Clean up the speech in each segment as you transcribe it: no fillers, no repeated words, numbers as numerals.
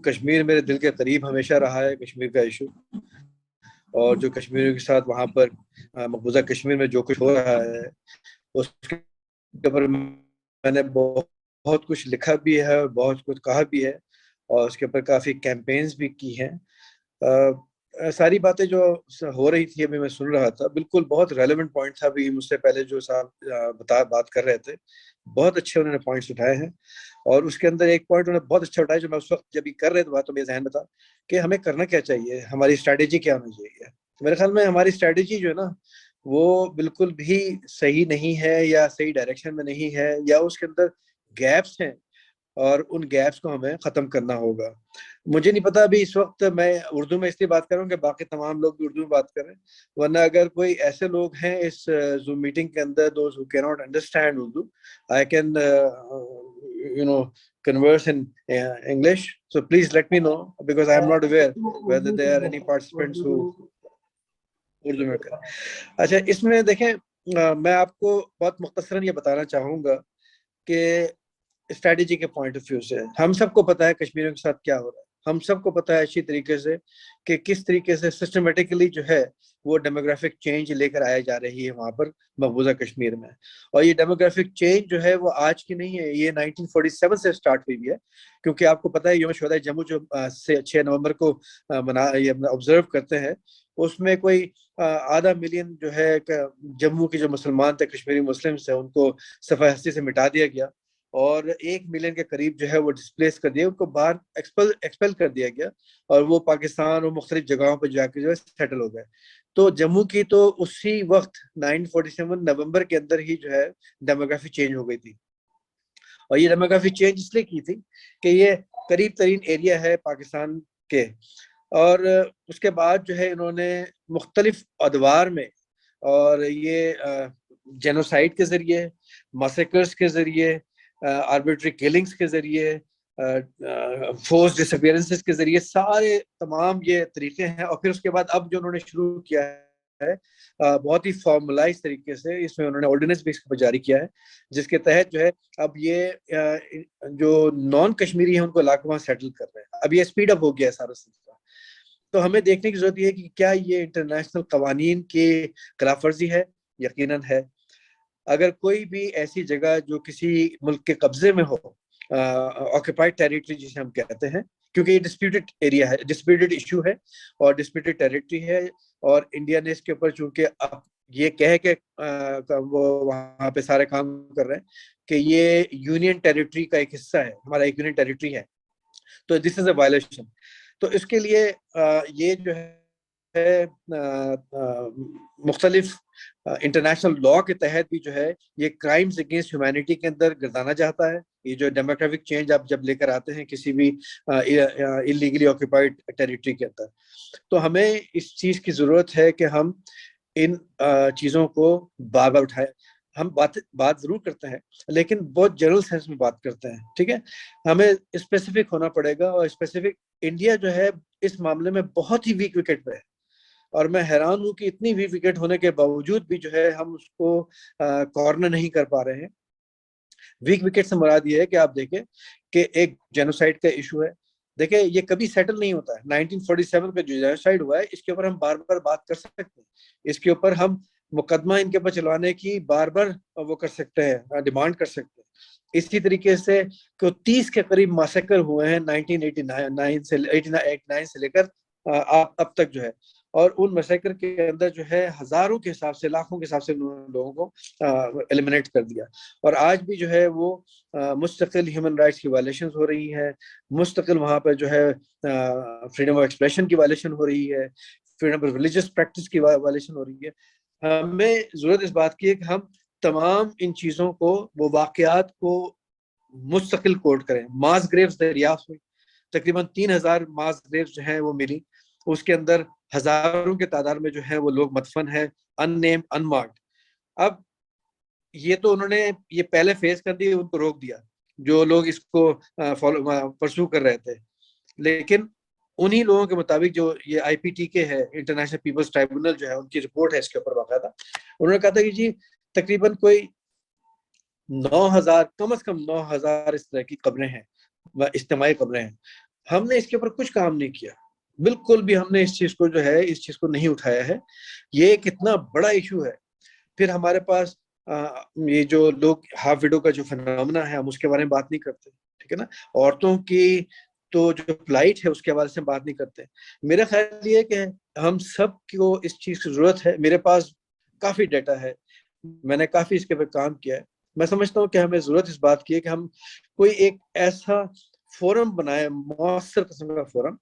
کشمیر میرے دل کے قریب ہمیشہ رہا ہے، کشمیر کا ایشو، اور جو کشمیریوں کے ساتھ وہاں پر مقبوضہ کشمیر میں جو کچھ ہو رہا ہے اس کے اوپر میں نے بہت کچھ لکھا بھی ہے اور بہت کچھ کہا بھی ہے، اور اس کے اوپر کافی کیمپینز بھی کی ہیں۔ ساری باتیں جو ہو رہی تھی ابھی میں سن رہا تھا، بالکل بہت ریلیونٹ پوائنٹ تھا، ابھی مجھ سے پہلے جو صاحب بات کر رہے تھے بہت اچھے انہوں نے پوائنٹس اٹھائے ہیں، اور اس کے اندر ایک پوائنٹ انہوں نے بہت اچھا اٹھایا جو میں اس وقت جب یہ کر رہے تھے بات تو میرے ذہن میں تھا کہ ہمیں کرنا کیا چاہیے، ہماری اسٹریٹجی کیا ہونی چاہیے۔ میرے خیال میں ہماری اسٹریٹجی جو ہے نا وہ بالکل بھی صحیح نہیں ہے، یا صحیح ڈائریکشن میں نہیں ہے، یا اس کے اندر گیپس ہیں، اور ان گیپس کو ہمیں ختم کرنا ہوگا۔ مجھے نہیں پتا ابھی اس وقت میں اردو میں اس لیے بات کر رہا ہوں کہ باقی تمام لوگ بھی اردو میں بات کر رہے ہیں، ورنہ اگر کوئی ایسے لوگ ہیں اس زوم میٹنگ کے اندر those who can not understand Urdu, I can converse in English, so please let me know because I am not aware whether there are any participants who Urdu میں کریں۔ اچھا، اس میں دیکھیں میں آپ کو بہت مختصراً یہ بتانا چاہوں گا کہ اسٹریٹجی کے پوائنٹ آف ویو سے ہم سب کو پتا ہے کشمیریوں کے ساتھ کیا ہو رہا ہے، ہم سب کو پتا ہے اچھی طریقے سے کہ کس طریقے سے سسٹمیٹکلی جو ہے وہ ڈیموگرافک چینج لے کر آیا جا رہی ہے وہاں پر مقبوضہ کشمیر میں، اور یہ ڈیموگرافک چینج جو ہے وہ آج کی نہیں ہے، یہ 1947 سے سٹارٹ ہوئی ہے، کیونکہ آپ کو پتا ہے یوم شہدائے جموں جو 6 نومبر کو آبزرو کرتے ہیں، اس میں کوئی آدھا ملین جو ہے جموں کے جو مسلمان تھے، کشمیری مسلم سے، ان کو صفحہ ہستی سے مٹا دیا گیا، اور 1 ملین کے قریب جو ہے وہ ڈسپلیس کر دیا، ان کو باہر ایکسپل کر دیا گیا، اور وہ پاکستان اور مختلف جگہوں پہ جا کے جو ہے سیٹل ہو گئے۔ تو جموں کی تو اسی وقت 947 نومبر کے اندر ہی جو ہے ڈیموگرافی چینج ہو گئی تھی، اور یہ ڈیموگرافی چینج اس لیے کی تھی کہ یہ قریب ترین ایریا ہے پاکستان کے، اور اس کے بعد جو ہے انہوں نے مختلف ادوار میں، اور یہ جینوسائڈ کے ذریعے، میسیکرز کے ذریعے، آربیٹری کلنگز کے ذریعے، فورس ڈسپیئرنسز کے ذریعے، سارے تمام یہ طریقے ہیں، اور پھر اس کے بعد اب جو انہوں نے شروع کیا ہے بہت ہی فارملائز طریقے سے، اس میں انہوں نے آرڈیننس بھی اس کو جاری کیا ہے، جس کے تحت جو ہے اب یہ جو نان کشمیری ہیں ان کو لا کے وہاں سیٹل کر رہے ہیں۔ اب یہ اسپیڈ اپ ہو گیا ہے سارا سلسلہ، تو ہمیں دیکھنے کی ضرورت یہ ہے کہ کیا یہ انٹرنیشنل قوانین کی خلاف ورزی ہے؟ یقیناً ہے۔ اگر کوئی بھی ایسی جگہ جو کسی ملک کے قبضے میں ہو، آکوپائڈ ٹیریٹری جسے ہم کہتے ہیں، کیونکہ یہ ڈسپیوٹڈ ایریا ہے، ڈسپیوٹڈ ایشو ہے اور ڈسپیوٹڈ ٹیریٹری ہے، اور انڈیا نے اس کے اوپر چونکہ اب یہ کہہ کے وہ وہاں پہ سارے کام کر رہے ہیں کہ یہ یونین ٹیریٹری کا ایک حصہ ہے، ہمارا ایک یونین ٹیریٹری ہے، تو دس از اے وائلیشن۔ تو اس کے لیے یہ جو ہے مختلف انٹرنیشنل لا کے تحت بھی جو ہے یہ کرائمز اگینسٹ ہیومینٹی کے اندر گردانا چاہتا ہے۔ یہ جو ڈیموگرافک چینج آپ جب لے کر آتے ہیں کسی بھی انلیگلی آکوپائڈ ٹیریٹری کے اندر، تو ہمیں اس چیز کی ضرورت ہے کہ ہم ان چیزوں کو بار بار اٹھائیں۔ ہم بات ضرور کرتے ہیں لیکن بہت جنرل سینس میں بات کرتے ہیں، ٹھیک ہے، ہمیں اسپیسیفک ہونا پڑے گا، اور اسپیسیفک انڈیا جو ہے اس معاملے میں بہت ہی ویک وکٹ پہ ہے، اور میں حیران ہوں کہ اتنی ویک وکٹ ہونے کے باوجود بھی جو ہے ہم اس کو کارنر نہیں کر پا رہے ہیں۔ ویک وکٹ سے مراد یہ ہے کہ آپ دیکھیں کہ ایک جینوسائڈ کا ایشو ہے، دیکھیں یہ کبھی سیٹل نہیں ہوتا ہے۔ 1947 کا جو جینوسائڈ ہوا ہے اس کے اوپر ہم بار بار بات کر سکتے ہیں، اس کے اوپر ہم مقدمہ ان کے اوپر چلوانے کی بار بار وہ کر سکتے ہیں، ڈیمانڈ کر سکتے ہیں۔ اسی طریقے سے 30 کے قریب میسیکر ہوئے ہیں 1989 سے لے کر اب تک جو ہے، اور ان میسیکر کے اندر جو ہے ہزاروں کے حساب سے، لاکھوں کے حساب سے لوگوں کو ایلیمنیٹ کر دیا، اور آج بھی جو ہے وہ مستقل ہیومن رائٹس کی وائلیشنز ہو رہی ہیں، مستقل وہاں پہ جو ہے فریڈم آف ایکسپریشن کی وائلیشن ہو رہی ہے، فریڈم آف ریلیجس پریکٹس کی وائلیشن ہو رہی ہے۔ ہمیں ضرورت اس بات کی ہے کہ ہم تمام ان چیزوں کو، وہ واقعات کو مستقل کوٹ کریں۔ ماس گریوز دریافت ہوئی، تقریباً 3000 ماس گریوز جو ہیں وہ ملی، اس کے اندر ہزاروں کے تعداد میں جو ہیں وہ لوگ مدفن ہیں، ان نیم ان مارکڈ۔ اب یہ تو انہوں نے یہ پہلے فیس کر دی، ان کو روک دیا جو لوگ اس کو پرسو کر رہے تھے، لیکن انہی لوگوں کے مطابق جو یہ آئی پی ٹی کے ہے، انٹرنیشنل پیپلز ٹرائبونل جو ہے، ان کی رپورٹ ہے اس کے اوپر باقاعدہ، انہوں نے کہا تھا کہ جی تقریباً کوئی 9000، کم از کم 9000 اس طرح کی قبریں ہیں، اجتماعی قبریں ہیں۔ ہم نے اس کے اوپر کچھ کام نہیں کیا، بالکل بھی ہم نے اس چیز کو جو ہے اس چیز کو نہیں اٹھایا ہے. یہ کتنا بڑا ایشو ہے. پھر ہمارے پاس یہ جو لوگ ہاف وڈو کا جو فنومنا ہے ہم اس کے بارے میں بات نہیں کرتے، ٹھیک ہے نا. عورتوں کی تو جو فلائٹ ہے اس کے حوالے سے بات نہیں کرتے. میرا خیال یہ ہے کہ ہم سب کو اس چیز کی ضرورت ہے. میرے پاس کافی ڈیٹا ہے، میں نے کافی اس کے اوپر کام کیا ہے. میں سمجھتا ہوں کہ ہمیں ضرورت اس بات کی ہے کہ ہم کوئی ایک ایسا فورم بنائے، مؤثر قسم کا فورم.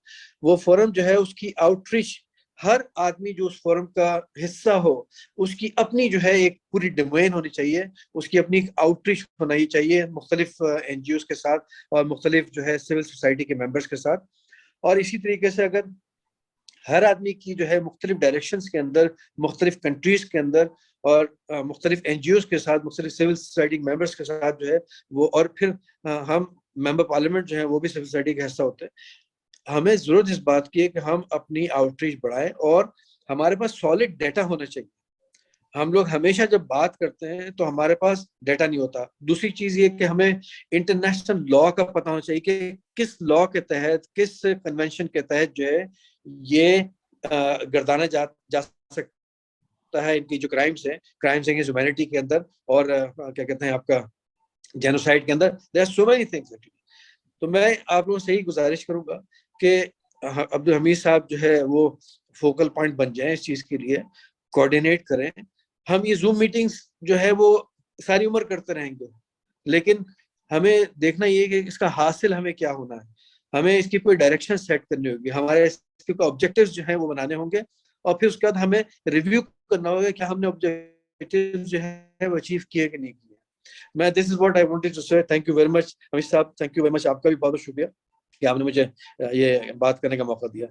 وہ فورم جو ہے اس کی آؤٹ ریچ، ہر آدمی جو اس فورم کا حصہ ہو اس کی اپنی جو ہے ایک پوری ڈومین ہونی چاہیے، اس کی اپنی آؤٹ ریچ ہونا ہی چاہیے مختلف این جی اوز کے ساتھ اور مختلف جو ہے سول سوسائٹی کے ممبرس کے ساتھ. اور اسی طریقے سے اگر ہر آدمی کی جو ہے مختلف ڈائریکشنز کے اندر، مختلف کنٹریز کے اندر اور مختلف این جی اوز کے ساتھ، مختلف سول سوسائٹی ممبرس کے ساتھ جو ہے وہ، اور پھر ہم ممبر پارلیمنٹ جو ہے وہ بھی سول سوسائٹی کا حصہ ہوتے ہیں. ہمیں ضرورت اس بات کی ہے کہ ہم اپنی آؤٹ ریچ بڑھائیں اور ہمارے پاس سالڈ ڈیٹا ہونا چاہیے. ہم لوگ ہمیشہ جب بات کرتے ہیں تو ہمارے پاس ڈیٹا نہیں ہوتا. دوسری چیز یہ کہ ہمیں انٹرنیشنل لا کا پتہ ہونا چاہیے کہ کس لا کے تحت، کس کنونشن کے تحت جو ہے یہ گردانا جا سکتا ہے. ان کی جو کرائمس ہیں، کرائمس اگینسٹ ہیومینٹی کے اندر اور کیا کہتے ہیں آپ کا جینوسائڈ کے اندر، there are so many things actually. تو میں آپ لوگوں سے یہی گزارش کروں گا کہ عبدالحمید صاحب جو ہے وہ فوکل پوائنٹ بن جائیں اس چیز کے لیے، کوآرڈینیٹ کریں. ہم یہ زوم میٹنگز جو ہے وہ ساری عمر کرتے رہیں گے، لیکن ہمیں دیکھنا یہ کہ اس کا حاصل ہمیں کیا ہونا ہے. ہمیں اس کی کوئی ڈائریکشن سیٹ کرنی ہوگی، ہمارے اس کے کوئی آبجیکٹیوز جو ہیں وہ بنانے ہوں گے، اور پھر اس کے بعد ہمیں ریویو کرنا ہوگا کہ ہم نے آبجیکٹیوز جو ہے وہ اچیو کیے کہ نہیں کیے. میں this is what I wanted to say. Thank you very much Hamid sahab, thank you very مچ. آپ کا بھی بہت بہت شکریہ کہ آپ نے مجھے یہ بات کرنے کا موقع دیا.